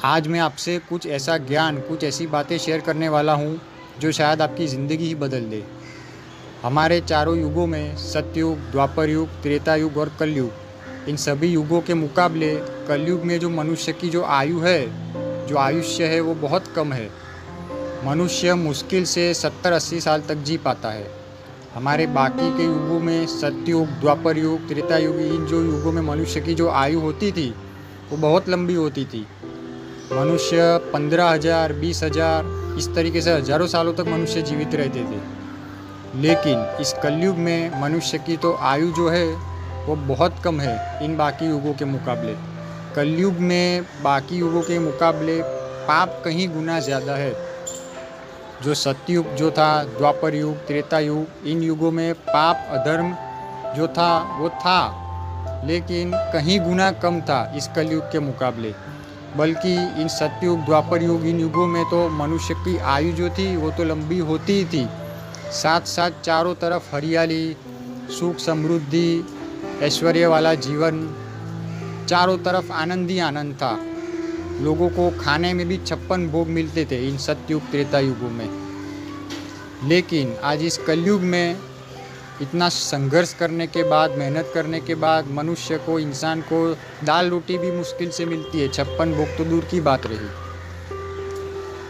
आज मैं आपसे कुछ ऐसा ज्ञान, कुछ ऐसी बातें शेयर करने वाला हूँ जो शायद आपकी ज़िंदगी ही बदल दे। हमारे चारों युगों में सतयुग, द्वापर युग, त्रेता युग और कलयुग, इन सभी युगों के मुकाबले कलयुग में जो मनुष्य की जो आयु है, जो आयुष्य है वो बहुत कम है। मनुष्य मुश्किल से 70-80 साल तक जी पाता है। हमारे बाकी के युगों में सतयुग, द्वापर युग, त्रेता युग, इन जो युगों में मनुष्य की जो आयु होती थी वो बहुत लंबी होती थी। मनुष्य 15,000, 20,000 इस तरीके से हजारों सालों तक मनुष्य जीवित रहते थे। लेकिन इस कलयुग में मनुष्य की तो आयु जो है वो बहुत कम है इन बाकी युगों के मुकाबले। कलयुग में बाकी युगों के मुकाबले पाप कहीं गुना ज़्यादा है। जो सतयुग जो था, द्वापर युग, त्रेता युग, इन युगों में पाप अधर्म जो था वो था, लेकिन कहीं गुना कम था इस कलयुग के मुकाबले। बल्कि इन सतयुग, द्वापर युग, इन युगों में तो मनुष्य की आयु जो थी वो तो लंबी होती ही थी, साथ साथ चारों तरफ हरियाली, सुख समृद्धि, ऐश्वर्य वाला जीवन, चारों तरफ आनंद ही आनंद था। लोगों को खाने में भी 56 भोग मिलते थे इन सतयुग, त्रेता युगों में। लेकिन आज इस कलयुग में इतना संघर्ष करने के बाद, मेहनत करने के बाद मनुष्य को, इंसान को दाल रोटी भी मुश्किल से मिलती है। 56 भोग तो दूर की बात रही।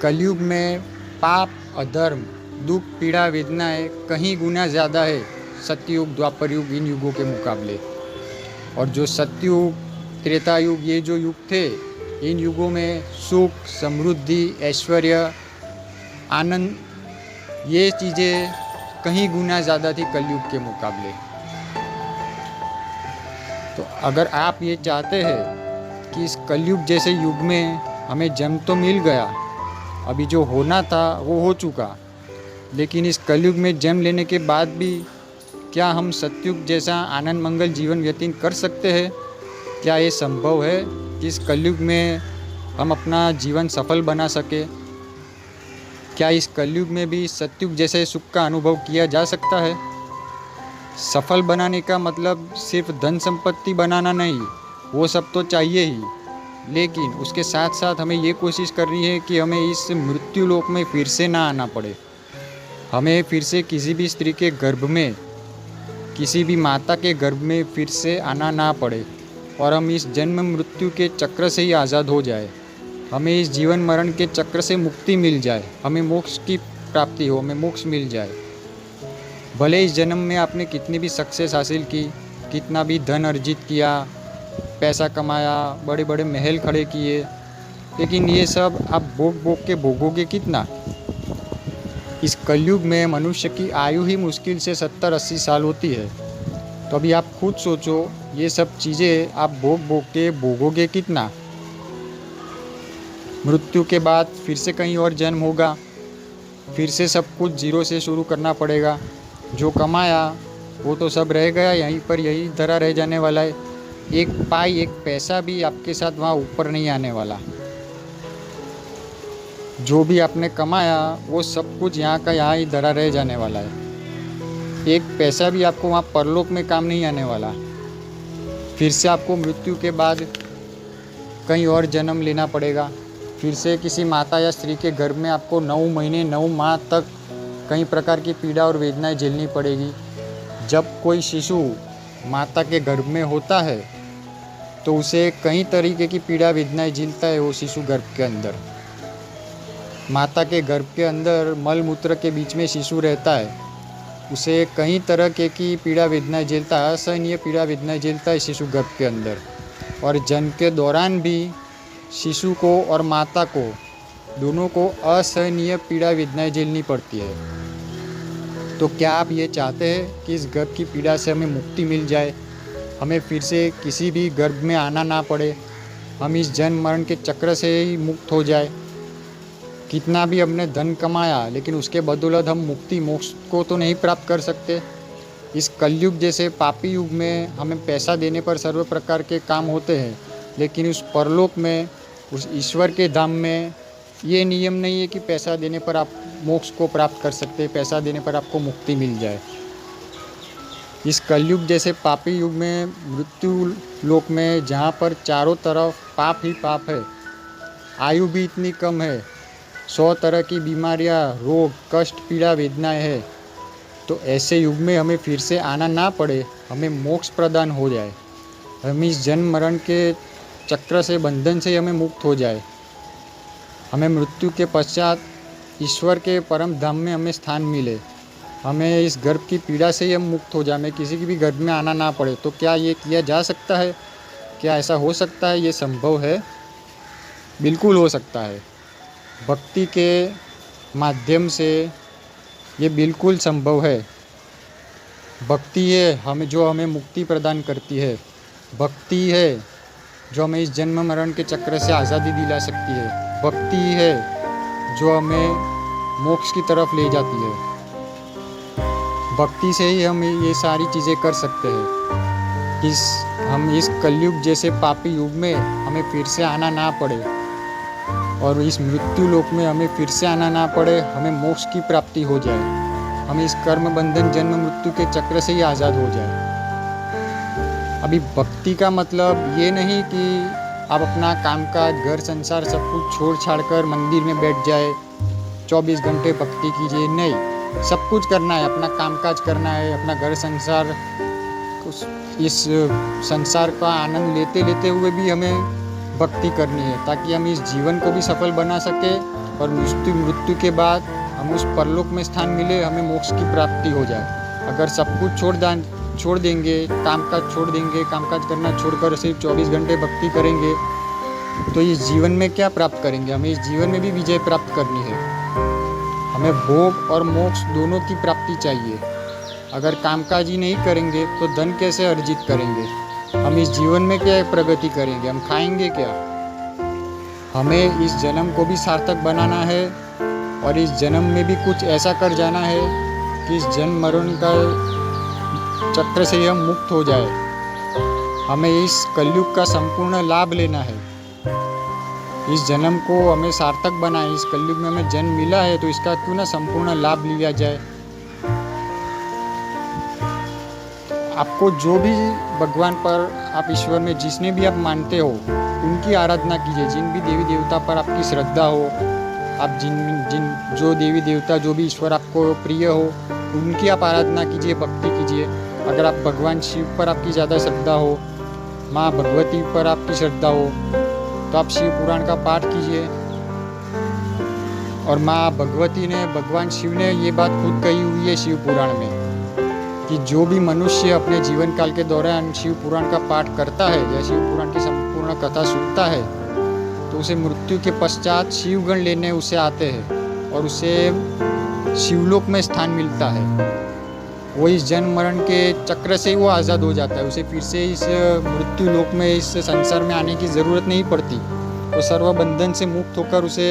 कलयुग में पाप, अधर्म, दुख, पीड़ा, वेदनाएं कहीं गुना ज़्यादा है सतयुग, द्वापर युग, इन युगों के मुकाबले। और जो सतयुग, त्रेता युग, ये जो युग थे, इन युगों में सुख, समृद्धि, ऐश्वर्य, आनंद, ये चीज़ें कहीं गुना ज़्यादा थी कलयुग के मुकाबले। तो अगर आप ये चाहते हैं कि इस कलयुग जैसे युग में हमें जन्म तो मिल गया, अभी जो होना था वो हो चुका, लेकिन इस कलयुग में जन्म लेने के बाद भी क्या हम सतयुग जैसा आनंद मंगल जीवन व्यतीत कर सकते हैं? क्या ये संभव है कि इस कलयुग में हम अपना जीवन सफल बना सके? क्या इस कलयुग में भी सतयुग जैसे सुख का अनुभव किया जा सकता है? सफल बनाने का मतलब सिर्फ धन संपत्ति बनाना नहीं, वो सब तो चाहिए ही, लेकिन उसके साथ साथ हमें ये कोशिश करनी है कि हमें इस मृत्यु लोक में फिर से ना आना पड़े। हमें फिर से किसी भी स्त्री के गर्भ में, किसी भी माता के गर्भ में फिर से आना ना पड़े, और हम इस जन्म मृत्यु के चक्र से ही आज़ाद हो जाए। हमें इस जीवन मरण के चक्र से मुक्ति मिल जाए, हमें मोक्ष की प्राप्ति हो, हमें मोक्ष मिल जाए। भले इस जन्म में आपने कितनी भी सक्सेस हासिल की, कितना भी धन अर्जित किया, पैसा कमाया, बड़े बड़े महल खड़े किए, लेकिन ये सब आप भोग के भोगोगे कितना? इस कलयुग में मनुष्य की आयु ही मुश्किल से 70-80 साल होती है। तो अभी आप खुद सोचो, ये सब चीज़ें आप भोग के भोगोगे कितना? मृत्यु के बाद फिर से कहीं और जन्म होगा, फिर से सब कुछ जीरो से शुरू करना पड़ेगा। जो कमाया वो तो सब रह गया यहीं पर, यही धरा रह जाने वाला है। एक पाई, एक पैसा भी आपके साथ वहाँ ऊपर नहीं आने वाला। जो भी आपने कमाया वो सब कुछ यहाँ का यहाँ ही धरा रह जाने वाला है। एक पैसा भी आपको वहाँ परलोक में काम नहीं आने वाला। फिर से आपको मृत्यु के बाद कहीं और जन्म लेना पड़ेगा। फिर से किसी माता या स्त्री के गर्भ में आपको 9 महीने 9 माह तक कई प्रकार की पीड़ा और वेदनाएं झेलनी पड़ेगी। जब कोई शिशु माता के गर्भ में होता है तो उसे कई तरीके की पीड़ा वेदनाएं झेलता है वो शिशु गर्भ के अंदर। माता के गर्भ के अंदर मल मूत्र के बीच में शिशु रहता है, उसे कई तरह की पीड़ा वेदनाएं झेलता है, असहनीय पीड़ा वेदनाएं झेलता है शिशु गर्भ के अंदर। और जन्म के दौरान भी शिशु को और माता को, दोनों को असहनीय पीड़ा वेदनाएं झेलनी पड़ती है। तो क्या आप ये चाहते हैं कि इस गर्भ की पीड़ा से हमें मुक्ति मिल जाए, हमें फिर से किसी भी गर्भ में आना ना पड़े, हम इस जन्म मरण के चक्र से ही मुक्त हो जाए? कितना भी हमने धन कमाया, लेकिन उसके बदौलत हम मुक्ति, मोक्ष को तो नहीं प्राप्त कर सकते। इस कलयुग जैसे पापी युग में हमें पैसा देने पर सर्व प्रकार के काम होते हैं, लेकिन उस परलोक में, उस ईश्वर के धाम में ये नियम नहीं है कि पैसा देने पर आप मोक्ष को प्राप्त कर सकते, पैसा देने पर आपको मुक्ति मिल जाए। इस कलयुग जैसे पापी युग में, मृत्यु लोक में, जहाँ पर चारों तरफ पाप ही पाप है, आयु भी इतनी कम है, 100 तरह की बीमारियाँ, रोग, कष्ट, पीड़ा, वेदनाएं है। तो ऐसे युग में हमें फिर से आना ना पड़े, हमें मोक्ष प्रदान हो जाए, हम इस जन्म मरण के चक्र से, बंधन से हमें मुक्त हो जाए, हमें मृत्यु के पश्चात ईश्वर के परम धाम में हमें स्थान मिले, हमें इस गर्भ की पीड़ा से ही हम मुक्त हो जाए, हमें किसी की भी गर्भ में आना ना पड़े। तो क्या ये किया जा सकता है? क्या ऐसा हो सकता है? ये संभव है, बिल्कुल हो सकता है। भक्ति के माध्यम से ये बिल्कुल संभव है। भक्ति है हमें मुक्ति प्रदान करती है। भक्ति है जो हमें इस जन्म मरण के चक्र से आज़ादी दिला सकती है। भक्ति है जो हमें मोक्ष की तरफ ले जाती है। भक्ति से ही हम ये सारी चीज़ें कर सकते हैं। हम इस कलयुग जैसे पापी युग में हमें फिर से आना ना पड़े, और इस मृत्यु लोक में हमें फिर से आना ना पड़े, हमें मोक्ष की प्राप्ति हो जाए, हम इस कर्म बंधन जन्म मृत्यु के चक्र से ही आज़ाद हो जाए। अभी भक्ति का मतलब ये नहीं कि आप अपना कामकाज, घर संसार सब कुछ छोड़ छाड़ कर मंदिर में बैठ जाए, 24 घंटे भक्ति कीजिए। नहीं, सब कुछ करना है, अपना कामकाज करना है, अपना घर संसार, इस संसार का आनंद लेते लेते हुए भी हमें भक्ति करनी है, ताकि हम इस जीवन को भी सफल बना सके, और मृत्यु के बाद हम उस परलोक में स्थान मिले, हमें मोक्ष की प्राप्ति हो जाए। अगर सब कुछ छोड़ देंगे, कामकाज छोड़ देंगे, कामकाज करना छोड़कर सिर्फ 24 घंटे भक्ति करेंगे, तो इस जीवन में क्या प्राप्त करेंगे? हमें इस जीवन में भी विजय प्राप्त करनी है। हमें भोग और मोक्ष दोनों की प्राप्ति चाहिए। अगर कामकाज ही नहीं करेंगे तो धन कैसे अर्जित करेंगे? हम इस जीवन में क्या प्रगति करेंगे? हम खाएंगे क्या? हमें इस जन्म को भी सार्थक बनाना है, और इस जन्म में भी कुछ ऐसा कर जाना है कि इस जन्म मरण का चक्र से हम मुक्त हो जाए। हमें इस कलयुग का संपूर्ण लाभ लेना है। इस जन्म को हमें सार्थक बनाए। इस कलयुग में हमें जन्म मिला है तो इसका क्यों ना संपूर्ण लाभ लिया जाए। आपको जो भी भगवान पर, आप ईश्वर में जिसने भी आप मानते हो, उनकी आराधना कीजिए। जिन भी देवी देवता पर आपकी श्रद्धा हो, आप जो देवी देवता, जो भी ईश्वर आपको प्रिय हो, उनकी आप आराधना कीजिए, भक्ति कीजिए। अगर आप भगवान शिव पर आपकी ज़्यादा श्रद्धा हो, माँ भगवती पर आपकी श्रद्धा हो, तो आप शिव पुराण का पाठ कीजिए। और माँ भगवती ने, भगवान शिव ने ये बात खुद कही हुई है शिव पुराण में, कि जो भी मनुष्य अपने जीवन काल के दौरान शिव पुराण का पाठ करता है या शिव पुराण की संपूर्ण कथा सुनता है, तो उसे मृत्यु के पश्चात शिवगण लेने उसे आते हैं और उसे शिवलोक में स्थान मिलता है। वो इस जन्म मरण के चक्र से वो आज़ाद हो जाता है। उसे फिर से इस मृत्यु लोक में, इस संसार में आने की ज़रूरत नहीं पड़ती। वो सर्व बंधन से मुक्त होकर उसे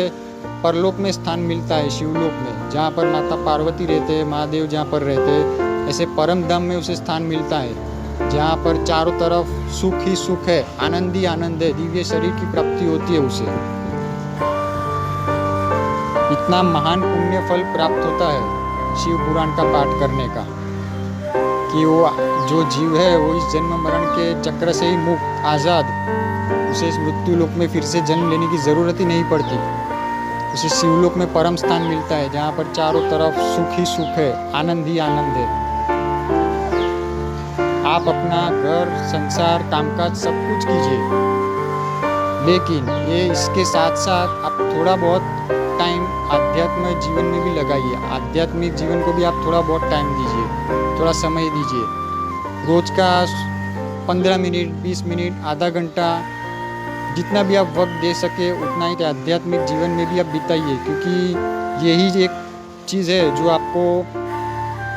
परलोक में स्थान मिलता है, शिवलोक में, जहाँ पर माता पार्वती रहते हैं, महादेव जहाँ पर रहते हैं। ऐसे परम धाम में उसे स्थान मिलता है, जहाँ पर चारों तरफ सुख ही सुख है, आनंद ही आनंद है, दिव्य शरीर की प्राप्ति होती है उसे। इतना महान पुण्य फल प्राप्त होता है शिव पुराण का पाठ करने का, कि वो जो जीव है वो इस जन्म मरण के चक्र से ही मुक्त, आज़ाद, उसे इस मृत्यु लोक में फिर से जन्म लेने की ज़रूरत ही नहीं पड़ती। उसे शिवलोक में परम स्थान मिलता है, जहाँ पर चारों तरफ सुख ही सुख है, आनंद ही आनंद है। आप अपना घर संसार कामकाज सब कुछ कीजिए, लेकिन ये इसके साथ साथ आप थोड़ा बहुत टाइम आध्यात्मिक जीवन में भी लगाइए। आध्यात्मिक जीवन को भी आप थोड़ा बहुत टाइम दीजिए, थोड़ा समय दीजिए। रोज का 15 मिनट, 20 मिनट, आधा घंटा, जितना भी आप वक्त दे सके उतना ही आध्यात्मिक जीवन में भी आप बिताइए, क्योंकि यही एक चीज़ है जो आपको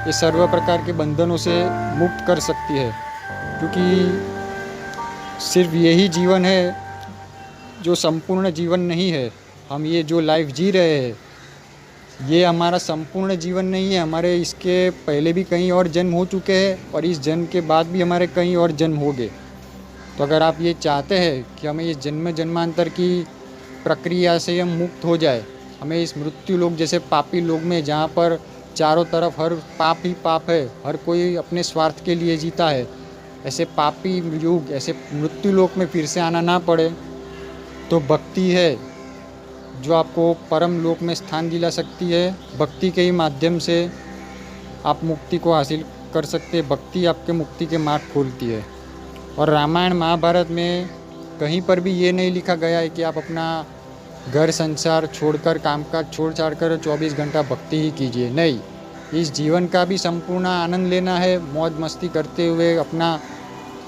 ये सर्व प्रकार के बंधनों से मुक्त कर सकती है। क्योंकि सिर्फ यही जीवन है जो संपूर्ण जीवन नहीं है। हम ये जो लाइफ जी रहे हैं, ये हमारा संपूर्ण जीवन नहीं है। हमारे इसके पहले भी कहीं और जन्म हो चुके हैं, और इस जन्म के बाद भी हमारे कहीं और जन्म होंगे। तो अगर आप ये चाहते हैं कि हमें इस जन्म जन्मांतर की प्रक्रिया से हम मुक्त हो जाए, हमें इस मृत्यु लोक जैसे पापी लोक में, जहाँ पर चारों तरफ हर पाप ही पाप है, हर कोई अपने स्वार्थ के लिए जीता है, ऐसे पापी युग, ऐसे मृत्यु लोक में फिर से आना ना पड़े, तो भक्ति है जो आपको परम लोक में स्थान दिला सकती है। भक्ति के ही माध्यम से आप मुक्ति को हासिल कर सकते हैं। भक्ति आपके मुक्ति के मार्ग खोलती है। और रामायण महाभारत में कहीं पर भी ये नहीं लिखा गया है कि आप अपना घर संसार छोड़कर, कामकाज छोड़ छाड़ कर 24 घंटा भक्ति ही कीजिए। नहीं, इस जीवन का भी संपूर्ण आनंद लेना है। मौज मस्ती करते हुए, अपना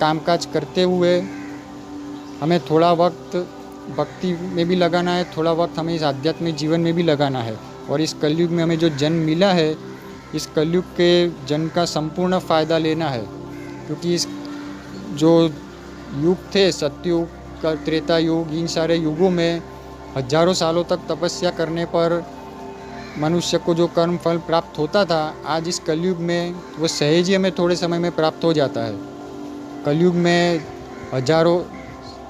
कामकाज करते हुए हमें थोड़ा वक्त भक्ति में भी लगाना है, थोड़ा वक्त हमें इस आध्यात्मिक जीवन में भी लगाना है। और इस कलयुग में हमें जो जन्म मिला है, इस कलयुग के जन्म का संपूर्ण फ़ायदा लेना है। क्योंकि इस जो युग थे, सतयुग, त्रेता युग, इन सारे युगों में हजारों सालों तक तपस्या करने पर मनुष्य को जो कर्म फल प्राप्त होता था, आज इस कलयुग में वो सहज ही हमें थोड़े समय में प्राप्त हो जाता है। कलयुग में हजारों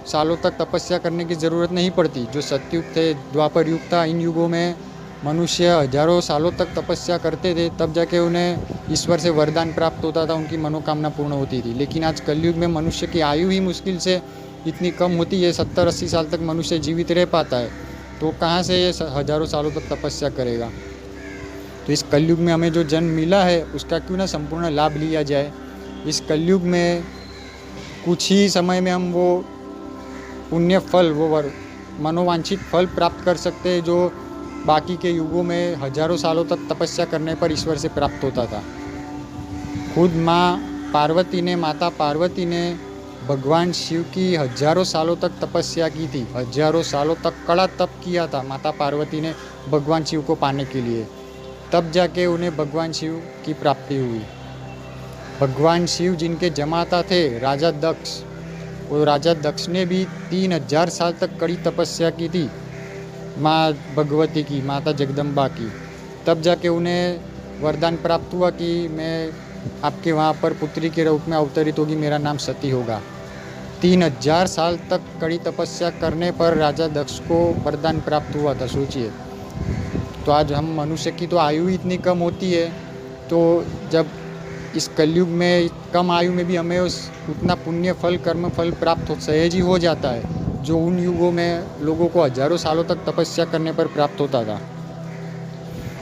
सालों तक तपस्या करने की ज़रूरत नहीं पड़ती। जो सतयुग थे, द्वापर युग था, इन युगों में मनुष्य हजारों सालों तक तपस्या करते थे, तब जाके उन्हें ईश्वर से वरदान प्राप्त होता था, उनकी मनोकामना पूर्ण होती थी। लेकिन आज कलयुग में मनुष्य की आयु ही मुश्किल से इतनी कम होती है, 70-80 साल तक मनुष्य जीवित रह पाता है, तो कहाँ से ये हजारों सालों तक तपस्या करेगा। तो इस कलयुग में हमें जो जन्म मिला है, उसका क्यों ना संपूर्ण लाभ लिया जाए। इस कलयुग में कुछ ही समय में हम वो पुण्य फल, वो मनोवांछित फल प्राप्त कर सकते हैं, जो बाकी के युगों में हजारों सालों तक तपस्या करने पर ईश्वर से प्राप्त होता था। खुद माता पार्वती ने भगवान शिव की हजारों सालों तक तपस्या की थी। हजारों सालों तक कड़ा तप किया था माता पार्वती ने भगवान शिव को पाने के लिए, तब जाके उन्हें भगवान शिव की प्राप्ति हुई। भगवान शिव जिनके जमाता थे राजा दक्ष, वो राजा दक्ष ने भी 3000 साल तक कड़ी तपस्या की थी माँ भगवती की, माता जगदम्बा की। तब जाके उन्हें वरदान प्राप्त हुआ कि मैं आपके वहाँ पर पुत्री के रूप में अवतरित होगी, मेरा नाम सती होगा। 3000 साल तक कड़ी तपस्या करने पर राजा दक्ष को वरदान प्राप्त हुआ था, सोचिए। तो आज हम मनुष्य की तो आयु ही इतनी कम होती है, तो जब इस कलयुग में कम आयु में भी हमें उतना पुण्य फल, कर्म फल प्राप्त सहज ही हो जाता है, जो उन युगों में लोगों को हजारों सालों तक तपस्या करने पर प्राप्त होता था।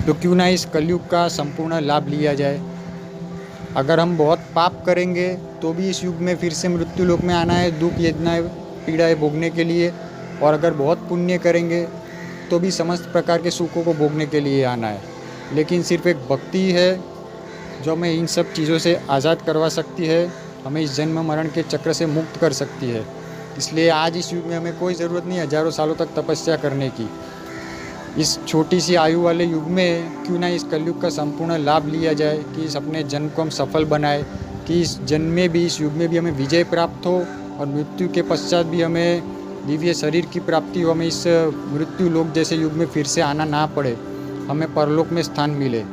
तो क्यों ना इस कलयुग का संपूर्ण लाभ लिया जाए। अगर हम बहुत पाप करेंगे तो भी इस युग में फिर से मृत्यु लोक में आना है, दुख वेदनाएं पीड़ाएं भोगने के लिए। और अगर बहुत पुण्य करेंगे तो भी समस्त प्रकार के सुखों को भोगने के लिए आना है। लेकिन सिर्फ एक भक्ति है जो हमें इन सब चीज़ों से आज़ाद करवा सकती है, हमें इस जन्म मरण के चक्र से मुक्त कर सकती है। इसलिए आज इस युग में हमें कोई ज़रूरत नहीं हजारों सालों तक तपस्या करने की। इस छोटी सी आयु वाले युग में क्यों ना इस कलयुग का संपूर्ण लाभ लिया जाए, कि इस अपने जन्म को हम सफल बनाए, कि इस जन्म में भी, इस युग में भी हमें विजय प्राप्त हो और मृत्यु के पश्चात भी हमें दिव्य शरीर की प्राप्ति हो। हमें इस मृत्यु लोक जैसे युग में फिर से आना ना पड़े, हमें परलोक में स्थान मिले।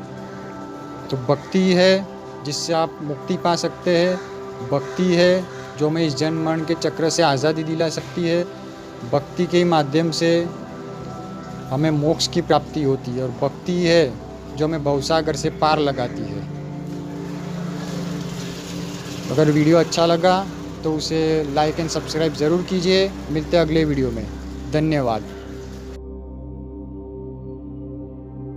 तो भक्ति है जिससे आप मुक्ति पा सकते हैं। भक्ति है जो हमें इस जन्म मरण के चक्र से आज़ादी दिला सकती है। भक्ति के माध्यम से हमें मोक्ष की प्राप्ति होती है। और भक्ति है जो हमें भवसागर से पार लगाती है। अगर वीडियो अच्छा लगा तो उसे लाइक एंड सब्सक्राइब ज़रूर कीजिए। मिलते हैं अगले वीडियो में। धन्यवाद।